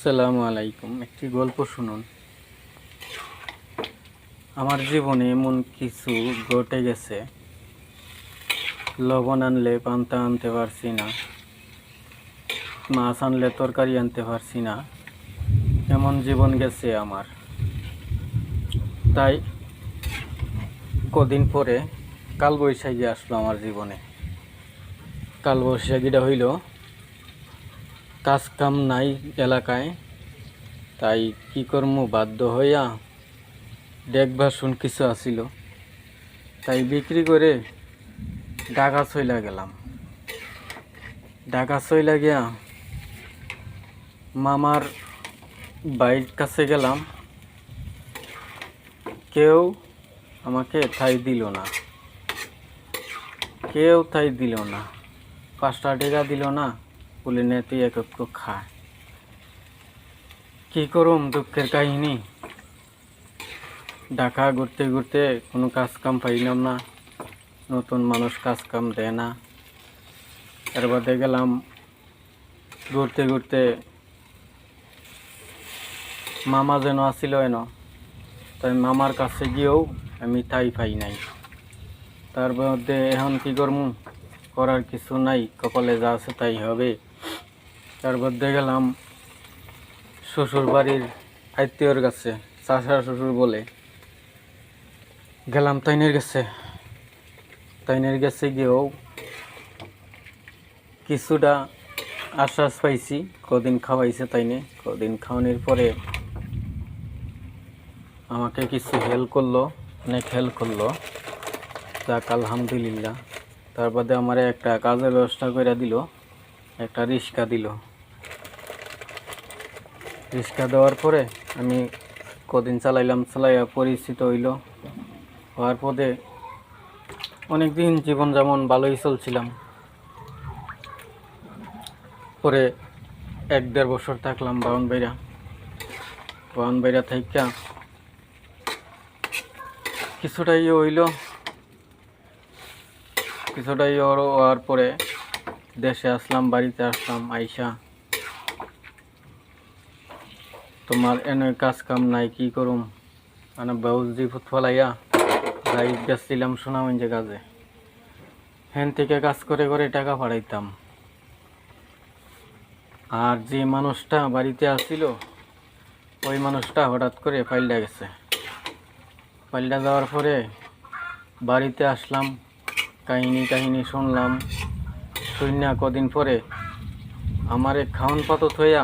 আসসালামু আলাইকুম। একটি গল্প শুনুন। আমার জীবনে এমন কিছু ঘটে গেছে, লবণ আনলে পান্তা আনতে পারছি না, মাছ আনলে তরকারি আনতে পারছি না, এমন জীবন গেছে আমার। তাই কদিন পরে কালবৈশাখী আসলো আমার জীবনে। কালবৈশাখীটা হইল, কাজ কাম নাই এলাকায়, তাই কি করমু, বাধ্য হইয়া ডেক বাসন কিছু আসিল, তাই বিক্রি করে ঢাকা চইলা গেলাম। ঢাকা চইলা গিয়া মামার বাড়ির কাছে গেলাম। কেউ আমাকে ঠাঁই দিল না, কেউ ঠাঁই দিল না, 5টা টাকা দিল না, বলে নে তুই এক খায়। কি করুম, দুঃখের কাহিনী। ঢাকা ঘুরতে ঘুরতে কোনো কাজ কাম পাইলাম না, নতুন মানুষ কাজ কাম দেয় না। এর বাদে গেলাম ঘুরতে ঘুরতে, মামা যেন আসিল এন, তাই মামার কাছে গিয়েও আমি ঠাই পাই নাই। তার মধ্যে এখন কি করমু, করার কিছু নাই, কপালে যা আছে তাই হবে। তার মধ্যে গেলাম শ্বশুর বাড়ির আত্মীয়র কাছে, চাচা শ্বশুর বলে গেলাম তাইনের কাছে গিয়েও কিছুটা আশ্বাস পাইছি। কদিন খাওয়াইছে তাইনে, কদিন খাওয়ানোর পরে আমাকে কিছু হেল্প করলো, অনেক হেল্প করলো, যাক আলহামদুলিল্লাহ। তার বাদে আমার একটা কাজের ব্যবস্থা করে দিল, একটা রিক্সা দিল। রিক্সা দেওয়ার পরে আমি কদিন চালাইয়া পরিচিত হওয়ার পরে অনেক দিন জীবন যেমন ভালোই চলছিলাম। পরে 1-1.5 বছর থাকলাম বাউনবাইরা থাইকা কিছুটাই হওয়ার পরে দেশে আসলাম, বাড়িতে আসলাম। আইসা তোমার এনে কাজ কাম নাই, কি করুম, মানে বাউজ জিফুত ফলাইয়া যাই গেছিলাম সোনামঞ্জে কাজে। হেন থেকে কাজ করে করে টাকা পাঠাইতাম। আর যে মানুষটা বাড়িতে আসছিল, ওই মানুষটা হঠাৎ করে পাল্টা গেছে। পাল্টা যাওয়ার পরে বাড়িতে আসলাম, কাহিনী শুনলাম। শুনিয়া কদিন পরে আমারে খাওয়ান পাতত হইয়া